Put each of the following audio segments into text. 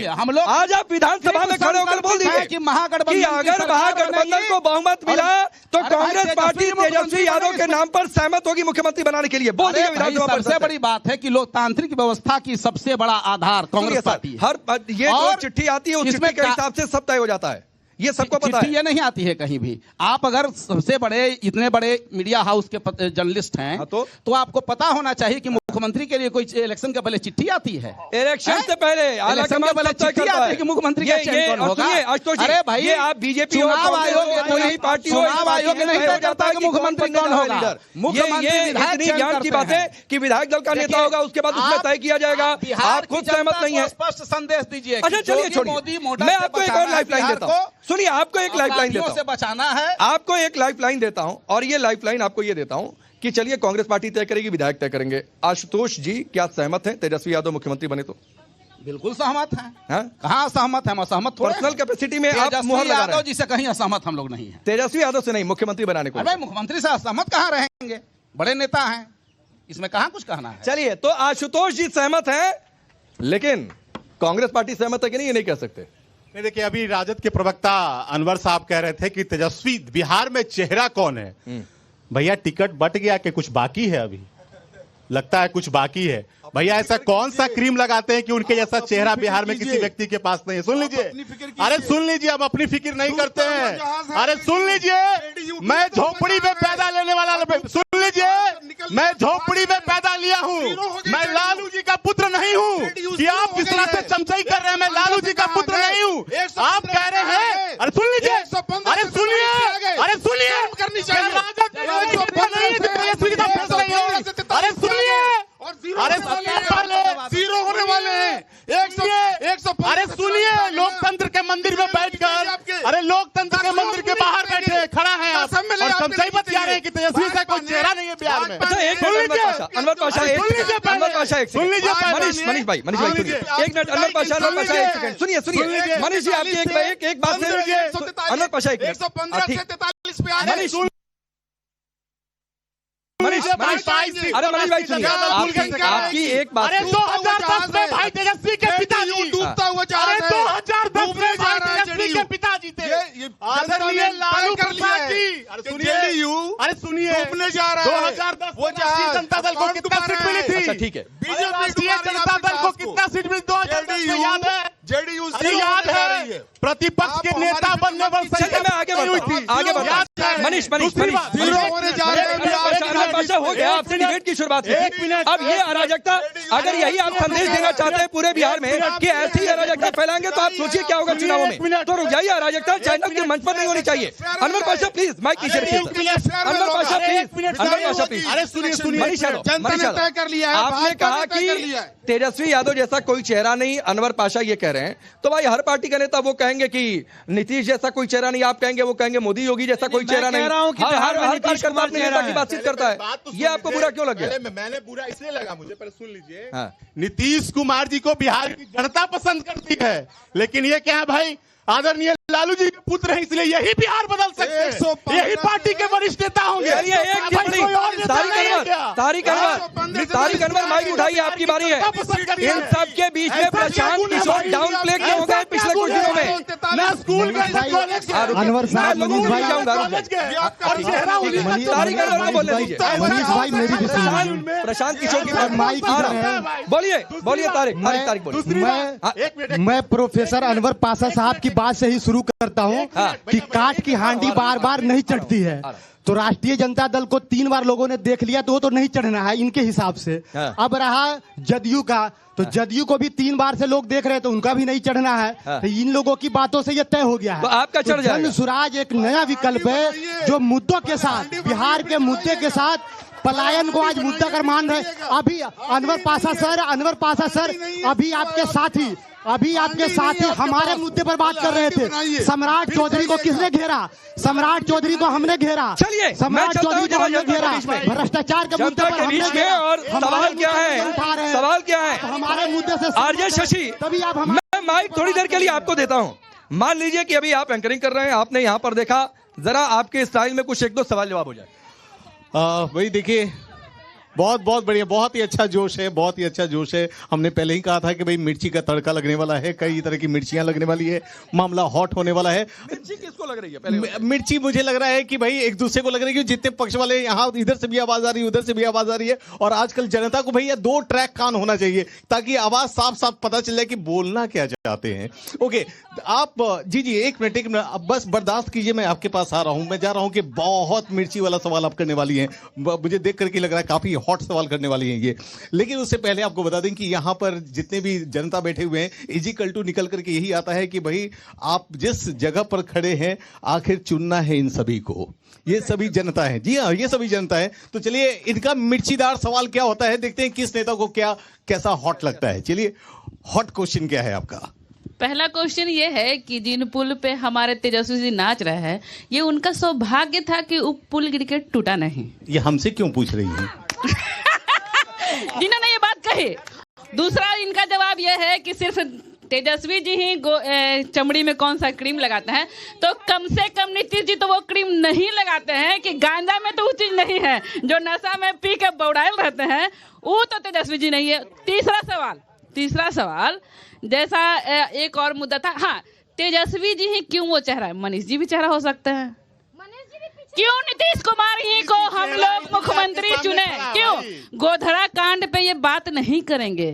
दीजिए, हम लोग आज आप विधानसभा में खड़े होकर बोल दीजिए कि महागठबंधन अगर महागठबंधन को बहुमत मिला तो कांग्रेस पार्टी तेजस्वी यादव के नाम पर सहमत होगी मुख्यमंत्री बनाने के लिए। बोल दीजिए विधानसभा पर। सबसे बड़ी बात है कि लोकतांत्रिक व्यवस्था की सबसे बड़ा आधार कांग्रेस पार्टी है। हर ये जो चिट्ठी आती है उस चिट्ठी के हिसाब से सब तय हो जाता है, ये सबको पता है। ये नहीं आती है कहीं भी। आप अगर सबसे बड़े इतने बड़े मीडिया हाउस के जर्नलिस्ट हैं तो आपको पता होना चाहिए कि मुख्यमंत्री के लिए कोई इलेक्शन के पहले चिट्ठी आती है। इलेक्शन से पहले चिट्ठी आती है कि मुख्यमंत्री का चयन कौन होगा। अरे भाई आप बीजेपी चुनाव आयोग पार्टी चुनाव आयोग नहीं तय करता कि मुख्यमंत्री कौन होगा। मुख्यमंत्री ज्ञान की बात है कि विधायक दल का नेता होगा, उसके बाद उसमें तय किया जाएगा। आप खुद सहमत नहीं है, स्पष्ट संदेश दीजिए। अच्छा चलिए छोड़िए, मैं आपको एक और लाइफलाइन देता हूँ। सुनिए, आपको एक लाइफलाइन देता हूं, से बचाना है। आपको एक लाइफलाइन देता हूं और ये लाइफलाइन आपको ये देता हूं कि चलिए कांग्रेस पार्टी तय करेगी, विधायक तय करेंगे। आशुतोष जी क्या सहमत हैं तेजस्वी यादव मुख्यमंत्री बने तो? बिल्कुल सहमत हैं। कहां सहमत है? असहमत थोड़े। पर्सनल कैपेसिटी में आप मुहर लगा रहे हैं। यादव जी से कहीं असहमत हम लोग नहीं है। तेजस्वी यादव से नहीं, मुख्यमंत्री बनाने को। अरे मुख्यमंत्री से असहमत कहां रहेंगे, बड़े नेता हैं, इसमें कहां कुछ कहना है। चलिए, तो आशुतोष जी सहमत हैं, लेकिन कांग्रेस पार्टी सहमत है कि नहीं, ये नहीं कह सकते। नहीं, देखिए अभी राजद के प्रवक्ता अनवर साहब कह रहे थे कि तेजस्वी बिहार में चेहरा कौन है। भैया टिकट बट गया कि कुछ बाकी है? अभी लगता है कुछ बाकी है। भैया ऐसा कौन सा क्रीम लगाते हैं कि उनके जैसा चेहरा बिहार में किसी व्यक्ति के पास नहीं है? सुन लीजिए, अरे सुन लीजिए, हम अपनी फिक्र नहीं करते हैं। अरे सुन लीजिए, मैं झोपड़ी में पैदा लेने वाला, सुन लीजिए, मैं झोपड़ी में पैदा लिया हूँ। मैं लालू जी का पुत्र नहीं हूँ कि आप इस तरह से चमचाई कर रहे हैं। मैं लालू जी का पुत्र नहीं हूँ, आप कह रहे हैं। अरे सुन लीजिए, अरे सुनिए, अरे सुनिए, अरे सुनिए, अरे जीरो होने वाले हैं। 100 अरे सुनिए, लोकतंत्र के मंदिर में बैठकर, अरे लोकतंत्र के मंदिर के बाहर बैठे खड़ा है आप और समझाई बता रहे हैं कि तेजस्वी का कोई चेहरा नहीं है बिहार में। अच्छा एक मिनट अनवर पाशा, सुन लीजिए मनीष भाई सुनिए एक मिनट। अनवर पाशा एक सेकंड सुनिए मनीष जी, आपकी एक बात से अनवर पाशा एक मिनट। मनीष भाई सुनिए, आपकी एक बात। अरे 2010 में भाई तेजस्वी के पिताजी डूबता हुआ जा रहा है। 2010 में भाई तेजस्वी के पिताजी थे आदरणीय लालू प्रसाद जी। अरे सुनिए, डूबने जा रहा है 2010 वो जनता दल को कितना सीट मिली थी? अच्छा ठीक है, बीजेपी जनता दल को कितना सीट मिली 2010 में? याद है? जेडीयू याद है? प्रतिपक्ष के नेता बनने पर आगे बढ़ता मनीष हो गया, आपसे डिबेट की शुरुआत है। अब ये अराजकता, अगर यही आप संदेश देना चाहते हैं पूरे बिहार में कि ऐसी अराजकता फैलाएंगे तो आप सोचिए क्या होगा चुनावों में। तो यही अराजकता चैनल के मंच पर नहीं होनी चाहिए। अनवर पाशा प्लीज, माइक नीचे रखिए। अनवर पाशा प्लीज। अरे सुनिए, मनीष यादव, आपने कहा कि तेजस्वी यादव जैसा कोई चेहरा नहीं, अनवर पाशा ये कह रहे हैं। तो भाई हर पार्टी का नेता वो कहेंगे कि नीतीश जैसा कोई चेहरा नहीं, आप कहेंगे वो कहेंगे मोदी योगी जैसा कोई चेहरा नहीं। हर कार्यकर्ता अपने नेता की बातचीत करता है। ये आपको बुरा क्यों लग गया? मैंने बुरा इसलिए लगा मुझे, पहले सुन लीजिए। नीतीश कुमार जी को बिहार की जनता पसंद करती है, लेकिन ये क्या है भाई, आदरणीय लालू जी के पुत्र हैं, इसलिए यही बिहार बदल सकते हैं, यही पार्टी के वरिष्ठ नेता होंगे। तारिक अनवर माइक उठाइए, आपकी बारी है। इन सब के बीच में प्रशांत किशोर डाउन प्ले क्यों हो गए पिछले कुछ दिनों में? ना स्कूल अनवर साहब, मनीष भाई मेरी भी सुनिए। प्रशांत किशोर की माइक बोलिए तारिक बोलिए। मैं प्रोफेसर अनवर पाशा साहब की बात से ही शुरू करता हूं कि काठ की हांडी बार बार नहीं चढ़ती है। तो राष्ट्रीय जनता दल को 3 बार लोगों ने देख लिया तो वो तो नहीं चढ़ना है इनके हिसाब से। अब रहा जदयू का, तो जदयू को भी 3 बार से लोग देख रहे हैं तो उनका भी नहीं चढ़ना है। तो इन लोगों की बातों से ये तय हो गया है। तो आपका चढ़ जाएगा। जन स्वराज एक नया विकल्प है जो मुद्दों के साथ, बिहार के मुद्दे के साथ पलायन को आज मुद्दा कर मान रहे। अभी अनवर पाशा सर अभी आपके साथ ही हमारे मुद्दे पर बात कर रहे थे। सम्राट चौधरी को किसने घेरा? सम्राट चौधरी को हमने घेरा। चलिए, सम्राट चौधरी को हमने घेरा। भ्रष्टाचार के मुद्दे पर हमने घेरा। और सवाल क्या है? हमारे मुद्दे से आरजे शशि, मैं माइक थोड़ी देर के लिए आपको देता हूँ। मान लीजिए कि अभी आप एंकरिंग कर रहे हैं, आपने यहाँ पर देखा, जरा आपके स्टाइल में कुछ 1-2 सवाल जवाब हो जाए। भाई देखिए, बहुत बहुत बढ़िया, बहुत ही अच्छा जोश है, बहुत ही अच्छा जोश है। हमने पहले ही कहा था कि भाई मिर्ची का तड़का लगने वाला है, कई तरह की मिर्चियां लगने वाली है, मामला हॉट होने वाला है। मिर्ची किसको लग रही है? पहले मिर्ची मुझे लग रहा है कि भाई एक दूसरे को लग रहा है कि जितने पक्ष वाले यहाँ, इधर से भी आवाज आ रही है, उधर से भी आवाज आ रही है। और आजकल जनता को भैया 2 ट्रैक कान होना चाहिए ताकि आवाज साफ साफ पता चल जाए कि बोलना क्या चाहते हैं। ओके, आप जी एक मिनट अब बस बर्दाश्त कीजिए, मैं आपके पास आ रहा हूं। मैं जा रहा हूं कि बहुत मिर्ची वाला सवाल आप करने वाली हैं, मुझे देख करके लग रहा है काफी हॉट सवाल करने वाली हैं ये। लेकिन उससे पहले आपको बता दें कि यहां पर जितने भी जनता बैठे हुए हैं, इजिकल निकल करके यही आता है कि भाई आप जिस जगह पर खड़े हैं आखिर चुनना है इन सभी को। ये सभी जनता है, जी हाँ, ये सभी जनता है। तो चलिए इनका मिर्चीदार सवाल क्या होता है, देखते हैं किस नेता को क्या कैसा हॉट लगता है। चलिए, हॉट क्वेश्चन क्या है आपका? पहला क्वेश्चन ये है कि जिन पुल पे हमारे तेजस्वी जी नाच रहे हैं, ये उनका सौभाग्य था कि वो पुल गिर के टूटा नहीं। ये हमसे क्यों पूछ रही हैं? जिन्होंने ये बात कही। दूसरा इनका जवाब ये है कि सिर्फ तेजस्वी जी ही चमड़ी में कौन सा क्रीम लगाते हैं, तो कम से कम नीतीश जी तो वो क्रीम नहीं लगाते हैं कि गांजा में तो वो चीज नहीं है, जो नशा में पी के बौड़ायल रहते हैं वो तो तेजस्वी जी नहीं है। तीसरा सवाल जैसा एक और मुद्दा था, हाँ, तेजस्वी जी ही क्यों वो चेहरा है? मनीष जी भी चेहरा हो सकते हैं। क्यों नीतीश कुमार ही को हम लोग मुख्यमंत्री चुने? क्यों? गोधरा कांड पे ये बात नहीं करेंगे।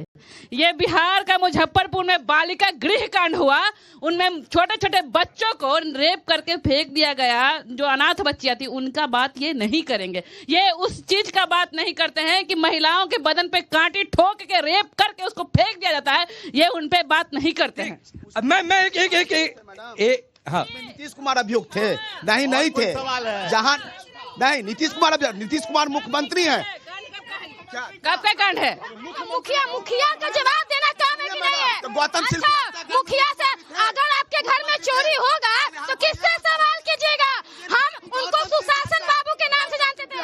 ये बिहार का मुजफ्फरपुर में बालिका गृह कांड हुआ, उनमें छोटे छोटे बच्चों को रेप करके फेंक दिया गया, जो अनाथ बच्चियां थी, उनका बात ये नहीं करेंगे। ये उस चीज का बात नहीं करते हैं कि महिलाओं के बदन पे कांटी ठोक के रेप करके उसको फेंक दिया जाता है, ये उन पे बात नहीं करते हैं। मैं एक हाँ, नीतीश कुमार अभियुक्त थे? नहीं थे। जहां नहीं, नीतीश कुमार मुख्यमंत्री हैं। कब का कांड है? मुखिया का जवाब देना काम है कि नहीं है? तो गौतम सिंह मुखिया से अगर आपके घर में चोरी होगा तो किससे सवाल कीजिएगा? हम उनको सुशासन बाबू के नाम से जानते थे।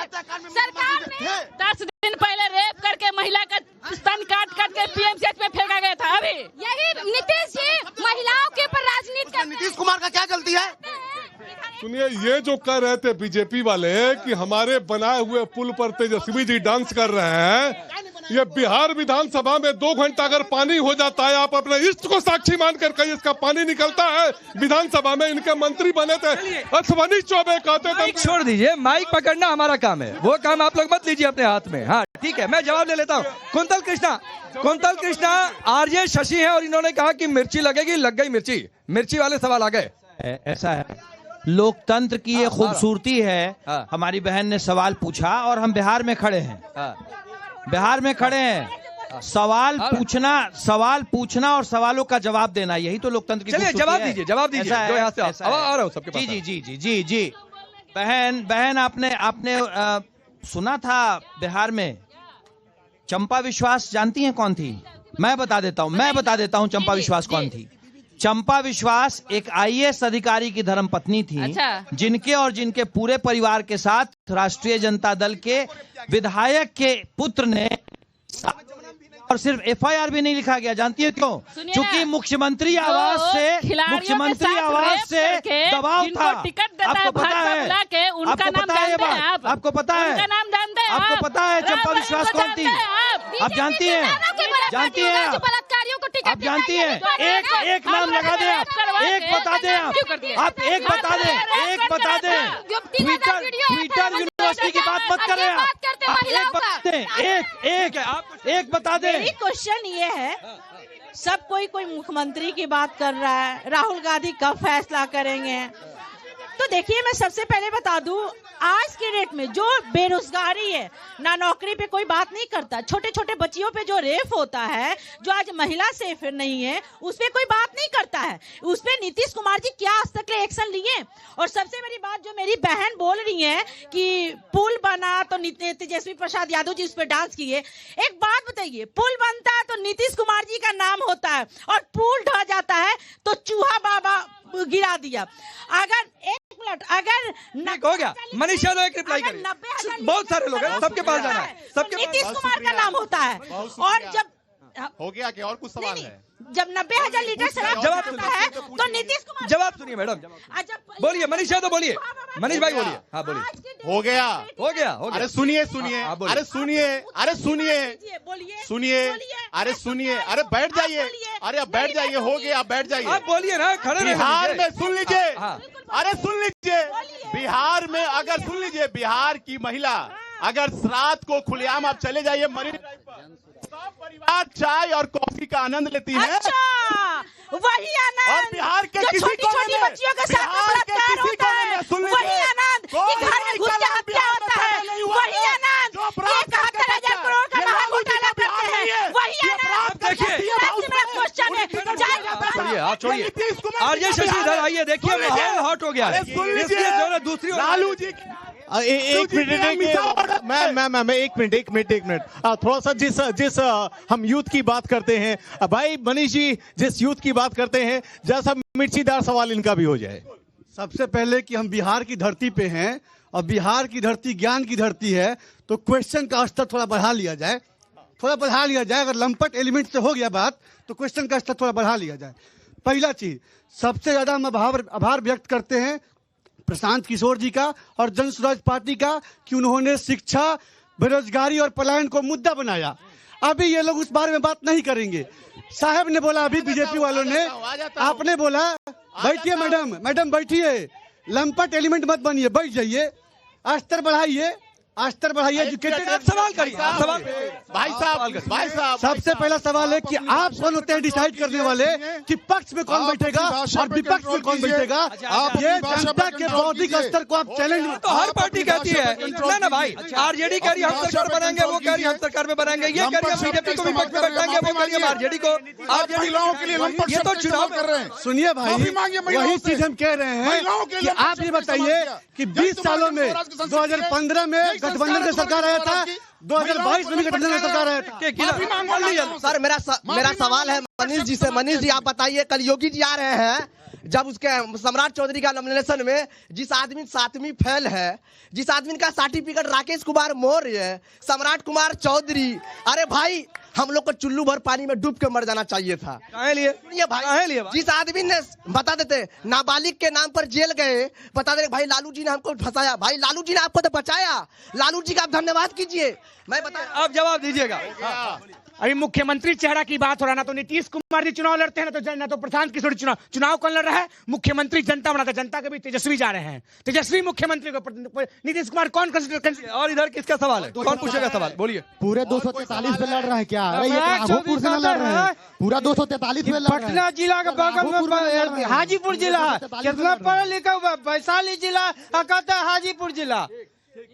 सरकार ने 10 दिन पहले रेप करके महिला का स्तन काट के पीएमसीएच में फेंका गया था। अभी यही नीतीश जी महिलाओं के ऊपर राजनीति करते हैं। नीतीश कुमार का क्या गलती है? सुनिए, ये जो कह रहे थे बीजेपी वाले कि हमारे बनाए हुए पुल पर तेजस्वी जी डांस कर रहे हैं, ये बिहार विधानसभा में 2 घंटा अगर पानी हो जाता है, आप अपने इष्ट को साक्षी मानकर कहिए, इसका पानी निकलता है। विधानसभा में इनके मंत्री बने थे अश्वनी चौबे, कहते थे। छोड़ दीजिए, माइक पकड़ना हमारा काम है, वो काम आप लोग मत लीजिए अपने हाथ में। हाँ ठीक है, मैं जवाब ले लेता हूँ। कुंतल कृष्णा आरजे शशि है और इन्होंने कहा कि मिर्ची लगेगी, लग गई मिर्ची वाले सवाल आ गए। ऐसा है, लोकतंत्र की ये खूबसूरती है। हमारी बहन ने सवाल पूछा और हम बिहार में खड़े हैं, सवाल पूछना और सवालों का जवाब देना, यही तो लोकतंत्र की खूबसूरती है। जवाब दीजिए जो यहाँ से आ रहा हूँ सबके पास। जी बहन आपने सुना था बिहार में चंपा विश्वास जानती हैं कौन थी? मैं बता देता हूँ चंपा विश्वास कौन थी। चंपा विश्वास एक आईएएस अधिकारी की धर्मपत्नी थी। अच्छा। जिनके पूरे परिवार के साथ राष्ट्रीय जनता दल के विधायक के पुत्र ने, और सिर्फ एफआईआर भी नहीं लिखा गया, जानती है क्यों? क्योंकि मुख्यमंत्री आवास से दबाव था। आपको पता है? चंपा विश्वास कौन थी? आप जानती हैं? आप जानती हैं? एक नाम लगा दें, एक बता दें। ट्विटर यूनिवर्सिटी की बात मत करें आप। एक बता दें। मेरी क्वेश्चन ये है, सब कोई मुख्यमंत्री की बात कर रहा है, राहुल गांधी कब फैसला करेंगे? तो देखिए, मैं सबसे पहले बता दूं, आज के डेट में जो बेरोजगारी है, ना नौकरी पे कोई बात नहीं करता, छोटे छोटे बच्चियों पे जो रेप होता है, जो आज महिला सेफ नहीं है, उस पे कोई बात नहीं करता है। उस पे नीतीश कुमार जी क्या आज तक एक्शन लिए? और सबसे बड़ी बात, जो मेरी बहन बोल रही है कि पुल बना तो तेजस्वी प्रसाद यादव जी उस पर डांस किए, एक बात बताइए, पुल बनता है तो नीतीश कुमार जी का नाम होता है, और पुल ढह जाता है तो चूहा बाबा गिरा दिया। अगर एक मिनट, अगर हो गया, मनीष यादव एक रिप्लाई करिए। बहुत सारे लोग हैं, सबके पास जाना है, सबके नीतीश कुमार का नाम होता है। और जब हो गया कि और कुछ सवाल है? जब 90,000 लीटर शराब जवाब होता है तो नीतीश कुमार जवाब सुनिए मैडम, बोलिए मनीष यादव बोलिए, मनीष भाई बोलिए, हाँ बोलिए। हो गया, हो गया। अरे सुनिए सुनिए, अरे सुनिए, अरे सुनिए, सुनिए, अरे सुनिए, अरे बैठ जाइए, अरे अब बैठ जाइए, हो गया, आप बैठ जाइए। आप बोलिए ना, खड़े बिहार में सुन लीजिए, हाँ। अरे सुन लीजिए, बिहार में अगर सुन लीजिए, बिहार की महिला अगर रात को खुलेआम आप चले जाइए मरीन ड्राइव पर, सब परिवार चाय और कॉफी का आनंद लेती है। अच्छा, वही आनंद और बिहार के किसी छोटी बच्चियों के साथ बलात्कार होता है, वही आनंद कि घर में घुस के हत्या होता है, वही आनंद कि 71,000 करोड़ का महाघोटाला करते हैं, वही आनंद। देखिए मेरा क्वेश्चन है, छोड़िए, आप छोड़िए, आरजे शशिधर आइए, देखिए माहौल हॉट हो गया है, इसलिए जो दूसरी लालू जी एक मिनट थोड़ा सा जिस हम यूथ की बात करते हैं भाई मनीष जी, जिस यूथ की बात करते हैं, जैसा मिर्चीदार सवाल इनका भी हो जाए। सबसे पहले कि हम बिहार की धरती पे हैं और बिहार की धरती ज्ञान की धरती है, तो क्वेश्चन का स्तर थोड़ा बढ़ा लिया जाए, थोड़ा बढ़ा लिया जाए। अगर लंपट एलिमेंट से हो गया बात तो क्वेश्चन का स्तर थोड़ा बढ़ा लिया जाए। पहला चीज, सबसे ज्यादा हम आभार व्यक्त करते हैं प्रशांत किशोर जी का और जन स्वराज पार्टी का कि उन्होंने शिक्षा, बेरोजगारी और पलायन को मुद्दा बनाया। अभी ये लोग उस बारे में बात नहीं करेंगे। साहब ने बोला, अभी बीजेपी वालों ने, आपने बोला, बैठिए मैडम बैठिए, लंपट एलिमेंट मत बनिए, बैठ जाइए, स्तर बढ़ाइए, स्तर बढ़ाइए, एजुकेटेड। सवाल करिए, सवाल भाई साहब, सबसे पहला सवाल है कि आप कौन होते हैं डिसाइड करने वाले कि पक्ष में कौन बैठेगा और विपक्ष में कौन बैठेगा? आप ये जनता के बौद्धिक स्तर को आप चैलेंज, तो हर पार्टी कहती है ना ना भाई, आरजेडी कह रही है हम सरकार बनाएंगे, वो कह रही है हम सरकार में बनाएंगे, ये कह रही है बीजेपी को विपक्ष में बैठाएंगे, वो कह रही है आरजेडी को, ये तो चुनाव कर रहे हैं। सुनिए भाई, वही चीज हम कह रहे हैं कि आप ये बताइए कि 20 सालों में 2015 में गठबंधन की सरकार आया था, 2022 में भी गठबंधन की सरकार आया था। सर मेरा सवाल है मनीष जी से। मनीष जी आप बताइए, कल योगी जी आ रहे हैं, जब उसके सम्राट चौधरी का नॉमिनेशन में जिस आदमी 7वीं फेल है, जिस आदमी का सर्टिफिकेट राकेश कुमार मौर्य, सम्राट कुमार चौधरी, अरे भाई हम लोग को चुल्लू भर पानी में डूब के मर जाना चाहिए था। ये भाई जिस आदमी ने बता देते नाबालिग के नाम पर जेल गए, बता दे भाई लालू जी ने हमको फंसाया, भाई लालू जी ने आपको तो बचाया, लालू जी का आप धन्यवाद कीजिए। मैं बता, आप जवाब दीजिएगा। अभी मुख्यमंत्री चेहरा की बात हो रहा है, ना तो नीतीश कुमार जी चुनाव लड़ते हैं, ना तो प्रशांत किशोर चुनाव कौन लड़ रहा है? मुख्यमंत्री जनता बनाता है, जनता के भी तेजस्वी जा रहे हैं, तेजस्वी मुख्यमंत्री को नीतीश कुमार कौन कंसिडर। और इधर किसका सवाल है, कौन पूछेगा सवाल, बोलिए। पूरे 243 पे लड़ रहे हैं क्या? घाघोपुर से लड़ रहे हैं, पूरा 243 में लड़ रहे हैं। पटना जिला के बगल में हाजीपुर जिला, कितना पढ़ा लिखा, वैशाली जिला, कहता है हाजीपुर जिला।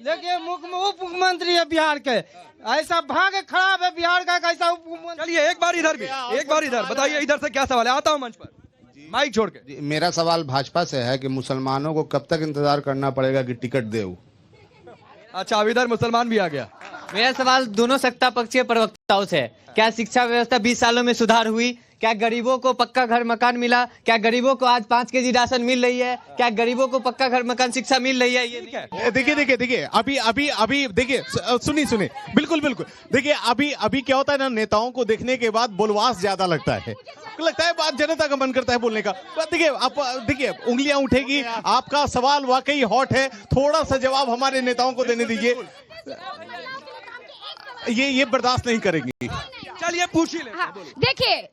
देखिए उप मुख्यमंत्री है बिहार के, ऐसा भाग्य खराब है बिहार का, कैसा उप मुख्यमंत्री। चलिए एक बार इधर भी, एक बार इधर बताइए, इधर से क्या सवाल है, आता हूँ मंच पर, माइक छोड़ के। मेरा सवाल भाजपा से है कि मुसलमानों को कब तक इंतजार करना पड़ेगा कि टिकट दे? अच्छा, अब इधर मुसलमान भी आ गया। मेरा सवाल दोनों सत्ता पक्षीय प्रवक्ताओं से है, क्या शिक्षा व्यवस्था 20 सालों में सुधार हुई? क्या गरीबों को पक्का घर मकान मिला? क्या गरीबों को आज 5 केजी राशन मिल रही है? क्या गरीबों को पक्का घर मकान शिक्षा मिल रही है? ये देखिए अभी देखिए, सुनिए बिल्कुल देखिए, अभी क्या होता है ना, नेताओं को देखने के बाद बोलवास ज्यादा लगता है बात, जनता का मन करता है बोलने का। देखिए आप देखिए, उंगलियां उठेगी, आपका सवाल वाकई हॉट है, थोड़ा सा जवाब हमारे नेताओं को देने दीजिए, ये बर्दाश्त नहीं करेंगी। चलिए पूछ ही ले। देखिए,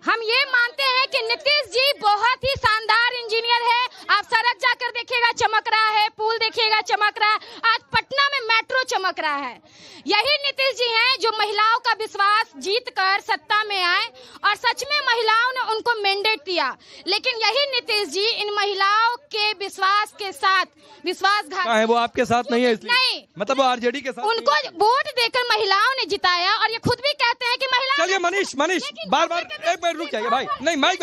हम ये मानते हैं कि नीतीश जी बहुत ही शानदार इंजीनियर है। आप सड़क जाकर देखिएगा चमक रहा है, पुल देखिएगा चमक रहा है, आज पटना में मेट्रो चमक रहा है। यही नीतीश जी हैं जो महिलाओं का विश्वास जीत कर सत्ता में आए और सच में महिलाओं ने उनको मैंडेट दिया। लेकिन यही नीतीश जी इन महिलाओं के विश्वास के साथ विश्वासघात है, वो आपके साथ नहीं है इसलिए? नहीं, मतलब वो आरजेडी के साथ, उनको वोट देकर महिलाओं ने जिताया और ये खुद भी कहते हैं कि महिला। चलिए मनीष बार बार एक मिनट रुक जाइए भाई, नहीं माइक